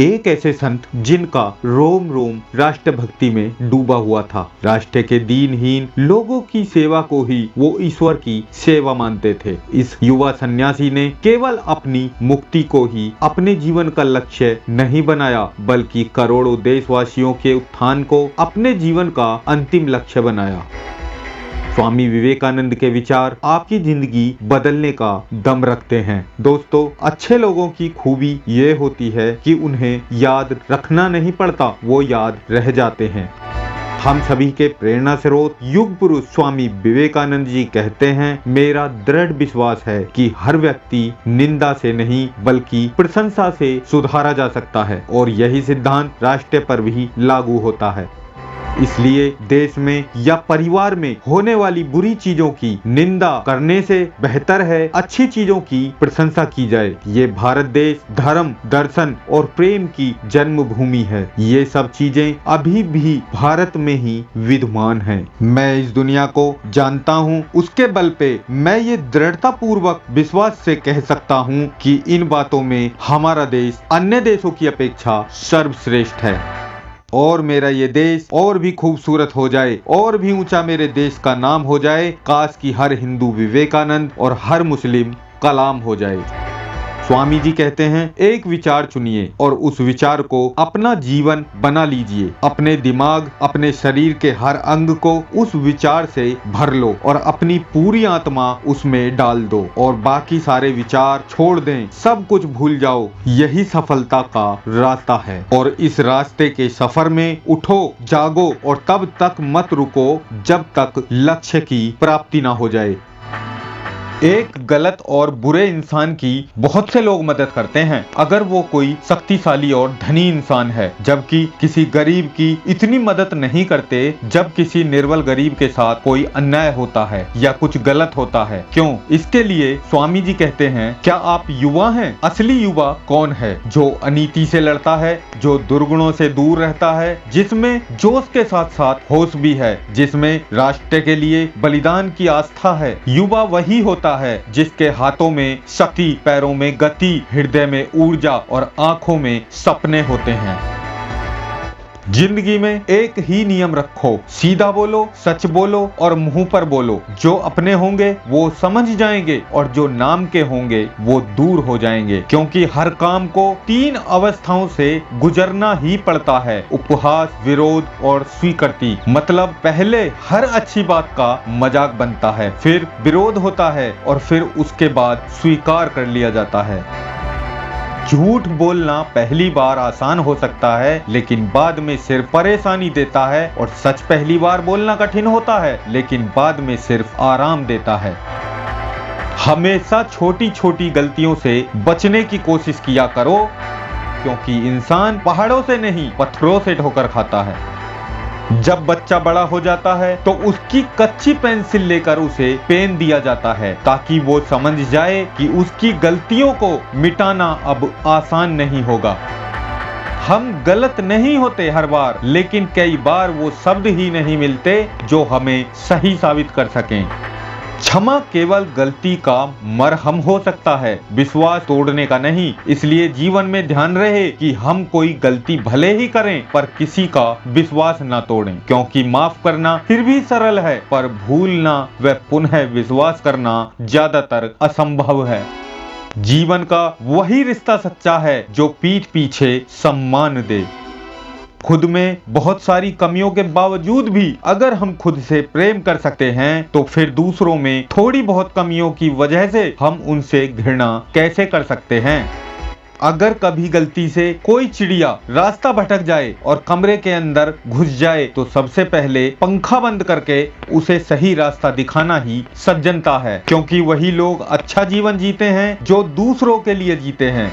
एक ऐसे संत जिनका रोम रोम राष्ट्रभक्ति में डूबा हुआ था। राष्ट्र के दीनहीन लोगों की सेवा को ही वो ईश्वर की सेवा मानते थे। इस युवा सन्यासी ने केवल अपनी मुक्ति को ही अपने जीवन का लक्ष्य नहीं बनाया, बल्कि करोड़ों देशवासियों के उत्थान को अपने जीवन का अंतिम लक्ष्य बनाया। स्वामी विवेकानंद के विचार आपकी जिंदगी बदलने का दम रखते हैं। दोस्तों, अच्छे लोगों की खूबी ये होती है कि उन्हें याद रखना नहीं पड़ता, वो याद रह जाते हैं। हम सभी के प्रेरणा स्रोत युग पुरुष स्वामी विवेकानंद जी कहते हैं, मेरा दृढ़ विश्वास है कि हर व्यक्ति निंदा से नहीं बल्कि प्रशंसा से सुधारा जा सकता है, और यही सिद्धांत राष्ट्र पर भी लागू होता है। इसलिए देश में या परिवार में होने वाली बुरी चीजों की निंदा करने से बेहतर है अच्छी चीजों की प्रशंसा की जाए। ये भारत देश धर्म, दर्शन और प्रेम की जन्मभूमि है। ये सब चीजें अभी भी भारत में ही विद्यमान हैं। मैं इस दुनिया को जानता हूँ, उसके बल पे मैं ये दृढ़ता पूर्वक विश्वास से कह सकता हूँ कि इन बातों में हमारा देश अन्य देशों की अपेक्षा सर्वश्रेष्ठ है। और मेरा ये देश और भी खूबसूरत हो जाए, और भी ऊंचा मेरे देश का नाम हो जाए। काश कि हर हिंदू विवेकानंद और हर मुस्लिम कलाम हो जाए। स्वामी जी कहते हैं, एक विचार चुनिए और उस विचार को अपना जीवन बना लीजिए। अपने दिमाग, अपने शरीर के हर अंग को उस विचार से भर लो और अपनी पूरी आत्मा उसमें डाल दो, और बाकी सारे विचार छोड़ दें, सब कुछ भूल जाओ। यही सफलता का रास्ता है। और इस रास्ते के सफर में उठो, जागो और तब तक मत रुको जब तक लक्ष्य की प्राप्ति ना हो जाए। एक गलत और बुरे इंसान की बहुत से लोग मदद करते हैं अगर वो कोई शक्तिशाली और धनी इंसान है, जबकि किसी गरीब की इतनी मदद नहीं करते जब किसी निर्बल गरीब के साथ कोई अन्याय होता है या कुछ गलत होता है। क्यों? इसके लिए स्वामी जी कहते हैं, क्या आप युवा हैं? असली युवा कौन है? जो अनीति से लड़ता है, जो दुर्गुणों से दूर रहता है, जिसमें जोश के साथ साथ होश भी है, जिसमें राष्ट्र के लिए बलिदान की आस्था है। युवा वही होता है जिसके हाथों में शक्ति, पैरों में गति, हृदय में ऊर्जा और आंखों में सपने होते हैं। जिंदगी में एक ही नियम रखो, सीधा बोलो, सच बोलो और मुंह पर बोलो। जो अपने होंगे वो समझ जाएंगे और जो नाम के होंगे वो दूर हो जाएंगे, क्योंकि हर काम को 3 अवस्थाओं से गुजरना ही पड़ता है, उपहास, विरोध और स्वीकृति। मतलब पहले हर अच्छी बात का मजाक बनता है, फिर विरोध होता है और फिर उसके बाद स्वीकार कर लिया जाता है। झूठ बोलना पहली बार आसान हो सकता है, लेकिन बाद में सिर्फ परेशानी देता है, और सच पहली बार बोलना कठिन होता है, लेकिन बाद में सिर्फ आराम देता है। हमेशा छोटी छोटी गलतियों से बचने की कोशिश किया करो, क्योंकि इंसान पहाड़ों से नहीं पत्थरों से ठोकर खाता है। जब बच्चा बड़ा हो जाता है तो उसकी कच्ची पेंसिल लेकर उसे पेन दिया जाता है, ताकि वो समझ जाए कि उसकी गलतियों को मिटाना अब आसान नहीं होगा। हम गलत नहीं होते हर बार, लेकिन कई बार वो शब्द ही नहीं मिलते जो हमें सही साबित कर सकें। क्षमा केवल गलती का मरहम हो सकता है, विश्वास तोड़ने का नहीं। इसलिए जीवन में ध्यान रहे कि हम कोई गलती भले ही करें पर किसी का विश्वास ना तोड़ें, क्योंकि माफ करना फिर भी सरल है, पर भूलना व पुनः विश्वास करना ज्यादातर असंभव है। जीवन का वही रिश्ता सच्चा है जो पीठ पीछे सम्मान दे। खुद में बहुत सारी कमियों के बावजूद भी अगर हम खुद से प्रेम कर सकते हैं, तो फिर दूसरों में थोड़ी बहुत कमियों की वजह से हम उनसे घृणा कैसे कर सकते हैं। अगर कभी गलती से कोई चिड़िया रास्ता भटक जाए और कमरे के अंदर घुस जाए, तो सबसे पहले पंखा बंद करके उसे सही रास्ता दिखाना ही सज्जनता है, क्योंकि वही लोग अच्छा जीवन जीते हैं जो दूसरों के लिए जीते हैं।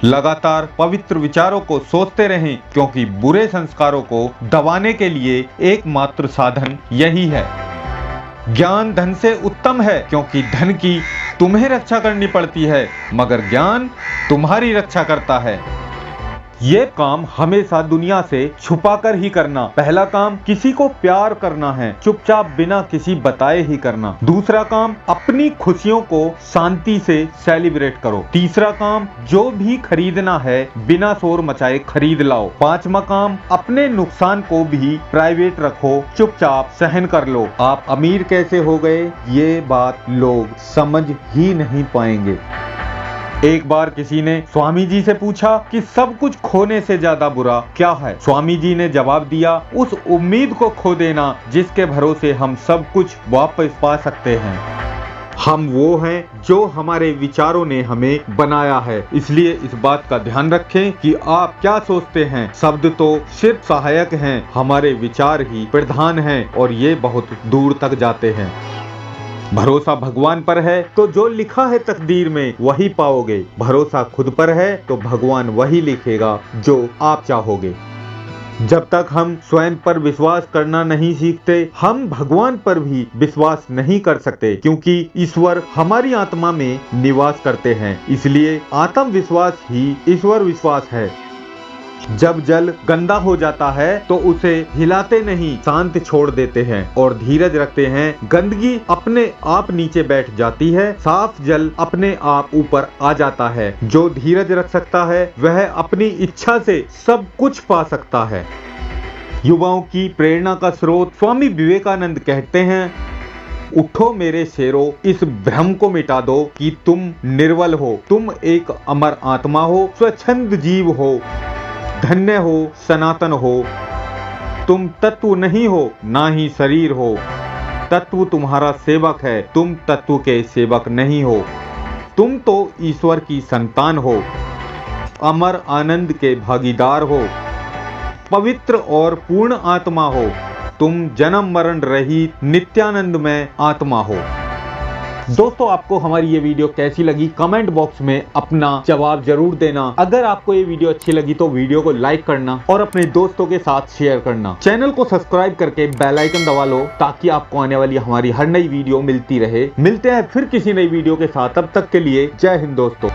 लगातार पवित्र विचारों को सोचते रहें, क्योंकि बुरे संस्कारों को दबाने के लिए एकमात्र साधन यही है। ज्ञान धन से उत्तम है, क्योंकि धन की तुम्हें रक्षा करनी पड़ती है, मगर ज्ञान तुम्हारी रक्षा करता है। ये काम हमेशा दुनिया से छुपाकर ही करना। पहला काम किसी को प्यार करना है, चुपचाप बिना किसी बताए ही करना। दूसरा काम अपनी खुशियों को शांति से सेलिब्रेट करो। तीसरा काम जो भी खरीदना है बिना शोर मचाए खरीद लाओ। पांचवा काम अपने नुकसान को भी प्राइवेट रखो, चुपचाप सहन कर लो। आप अमीर कैसे हो गए ये बात लोग समझ ही नहीं पाएंगे। एक बार किसी ने स्वामी जी से पूछा कि सब कुछ खोने से ज्यादा बुरा क्या है। स्वामी जी ने जवाब दिया, उस उम्मीद को खो देना जिसके भरोसे हम सब कुछ वापस पा सकते हैं। हम वो हैं जो हमारे विचारों ने हमें बनाया है, इसलिए इस बात का ध्यान रखें कि आप क्या सोचते हैं। शब्द तो सिर्फ सहायक हैं, हमारे विचार ही प्रधान हैं और ये बहुत दूर तक जाते हैं। भरोसा भगवान पर है तो जो लिखा है तकदीर में वही पाओगे। भरोसा खुद पर है तो भगवान वही लिखेगा जो आप चाहोगे। जब तक हम स्वयं पर विश्वास करना नहीं सीखते, हम भगवान पर भी विश्वास नहीं कर सकते, क्योंकि ईश्वर हमारी आत्मा में निवास करते हैं। इसलिए आत्मविश्वास ही ईश्वर विश्वास है। जब जल गंदा हो जाता है तो उसे हिलाते नहीं, शांत छोड़ देते हैं और धीरज रखते हैं। गंदगी अपने आप नीचे बैठ जाती है, साफ जल अपने आप ऊपर आ जाता है। जो धीरज रख सकता है वह अपनी इच्छा से सब कुछ पा सकता है। युवाओं की प्रेरणा का स्रोत स्वामी विवेकानंद कहते हैं, उठो मेरे शेरों, इस भ्रम को मिटा दो कि तुम निर्बल हो। तुम एक अमर आत्मा हो, स्वच्छंद जीव हो, धन्य हो, सनातन हो। तुम तत्व नहीं हो, ना ही शरीर हो। तत्व तुम्हारा सेवक है, तुम तत्व के सेवक नहीं हो। तुम तो ईश्वर की संतान हो, अमर आनंद के भागीदार हो, पवित्र और पूर्ण आत्मा हो। तुम जन्म मरण रहित नित्यानंदमय आत्मा हो। दोस्तों, आपको हमारी ये वीडियो कैसी लगी कमेंट बॉक्स में अपना जवाब जरूर देना। अगर आपको ये वीडियो अच्छी लगी तो वीडियो को लाइक करना और अपने दोस्तों के साथ शेयर करना। चैनल को सब्सक्राइब करके बेल आइकन दबा लो ताकि आपको आने वाली हमारी हर नई वीडियो मिलती रहे। मिलते हैं फिर किसी नई वीडियो के साथ, तब तक के लिए जय हिंद दोस्तों।